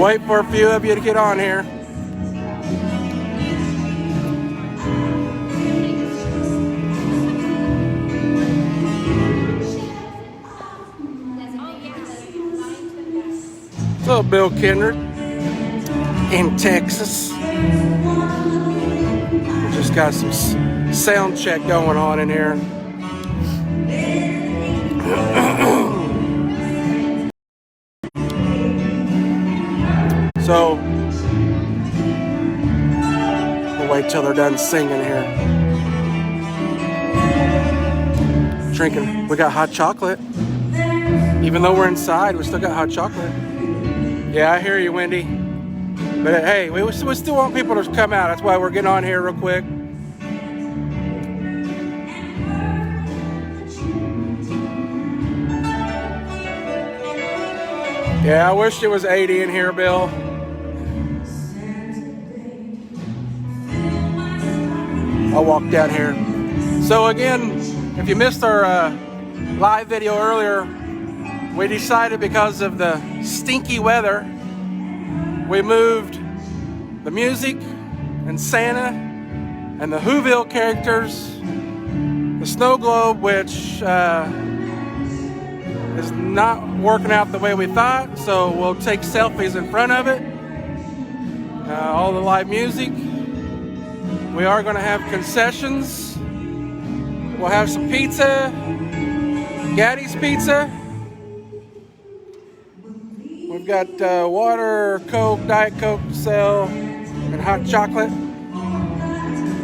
wait for a few of you to get on here. So Bill Kendrick in Texas. We just got some sound check going on in here. So we'll wait till they're done singing here. Drinking. We got hot chocolate. Even though we're inside, we still got hot chocolate. Yeah, I hear you, Wendy. But hey, we still want people to come out. That's why we're getting on here real quick. Yeah, I wish it was 80 in here, Bill. I'll walk down here. So again, if you missed our live video earlier, we decided because of the stinky weather, we moved the music and Santa and the Whoville characters, the snow globe, which is not working out the way we thought, so we'll take selfies in front of it. All the live music. We are going to have concessions. We'll have some pizza, Gaddy's Pizza. We've got water, Coke, Diet Coke to sell, and hot chocolate.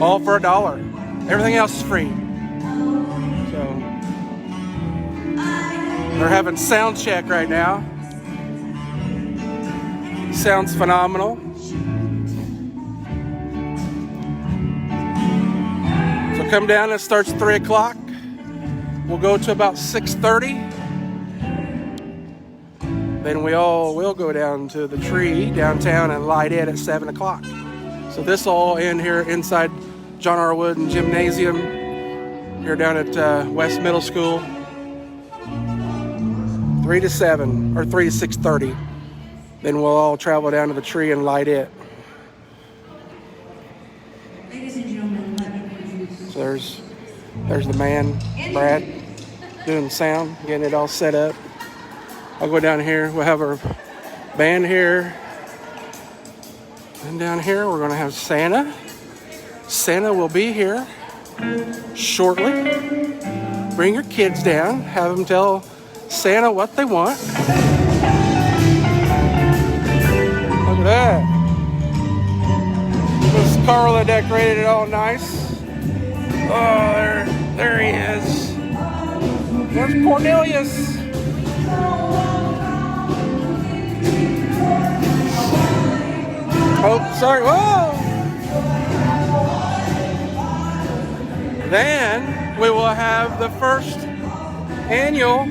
All for $1. Everything else is free. So they're having sound check right now. Sounds phenomenal. So come down. It starts at 3 o'clock. We'll go to about 6:30. Then we all will go down to the tree downtown and light it at 7 o'clock. So this all in here inside John R. Wooden Gymnasium here down at West Middle School. 3 to 7 or 3 to 6:30. Then we'll all travel down to the tree and light it. Ladies and gentlemen, let me introduce. So there's the man, Brad, doing sound, getting it all set up. I'll go down here. We'll have our band here. And down here, we're going to have Santa. Santa will be here shortly. Bring your kids down. Have them tell Santa what they want. Look at that. Miss Carla decorated it all nice. Oh, there he is. There's Cornelius. Oh, sorry. Whoa! Then we will have the first annual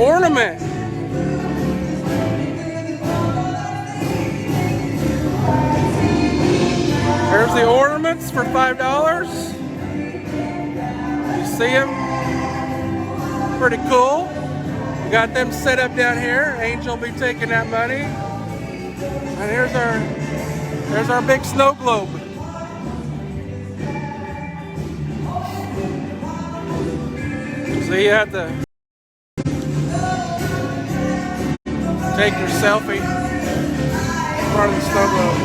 ornament. There's the ornaments for $5. You see them? Pretty cool. We got them set up down here. Angel will be taking that money. And there's our big snow globe. So you have to take your selfie in front of the snow globe.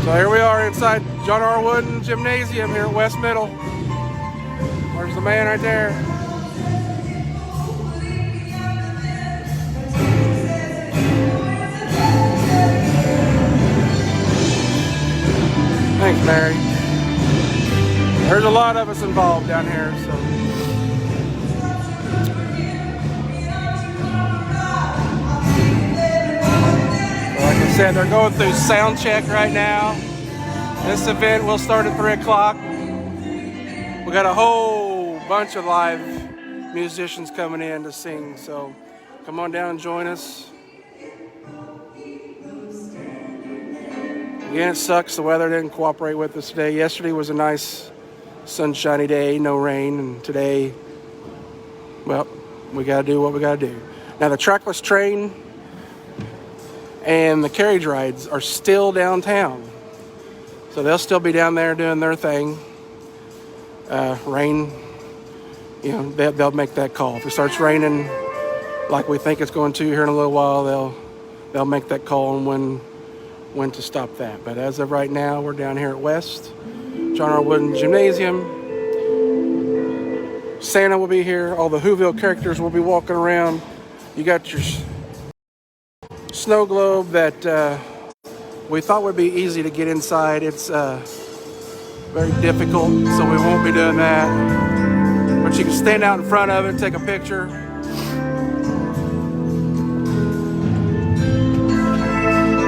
So here we are inside John R. Wooden Gymnasium here at West Middle. There's the man right there. Thanks, Mary. There's a lot of us involved down here, so. Like I said, they're going through sound check right now. This event will start at 3 o'clock. We got a whole bunch of live musicians coming in to sing, so come on down and join us. Again, it sucks the weather didn't cooperate with us today. Yesterday was a nice sunshiny day, no rain, and today, well, we gotta do what we gotta do. Now the trackless train and the carriage rides are still downtown. So they'll still be down there doing their thing. Rain, you know, they'll make that call. If it starts raining like we think it's going to here in a little while, they'll make that call on when to stop that. But as of right now, we're down here at West John R. Wooden Gymnasium. Santa will be here. All the Whoville characters will be walking around. You got your snow globe that we thought would be easy to get inside. It's very difficult, so we won't be doing that. But you can stand out in front of it and take a picture.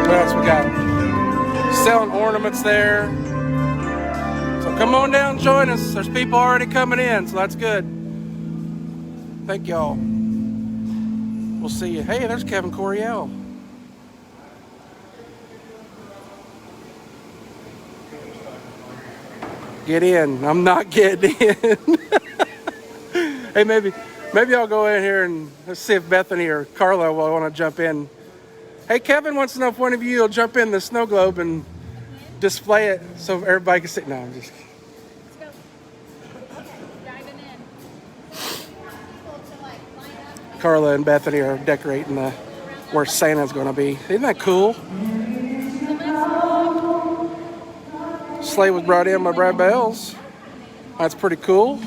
What else we got? Selling ornaments there. So come on down and join us. There's people already coming in, so that's good. Thank y'all. We'll see you. Hey, there's Kevin Coriel. Get in. I'm not getting in. Hey, maybe I'll go in here and let's see if Bethany or Carla will want to jump in. Hey, Kevin wants to know if one of you will jump in the snow globe and display it so everybody can see. No, I'm just kidding. Let's go. Okay, diving in. Carla and Bethany are decorating where Santa's going to be. Isn't that cool? Sleigh was brought in by Brad Bells. That's pretty cool.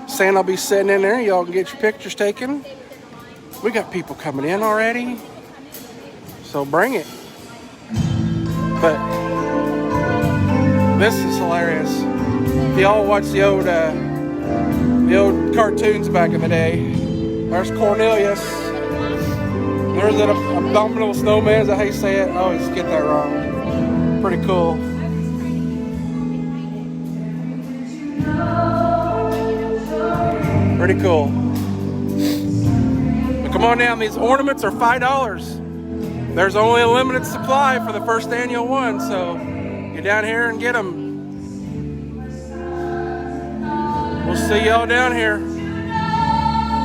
Santa will be sitting in there. Y'all can get your pictures taken. We got people coming in already. So bring it. But this is hilarious. If y'all watch the old cartoons back in the day, there's Cornelius. There's that abominable snowman. Is that how you say it? I always get that wrong. Pretty cool. Pretty cool. But come on down. These ornaments are $5. There's only a limited supply for the first annual one, so get down here and get them. We'll see y'all down here.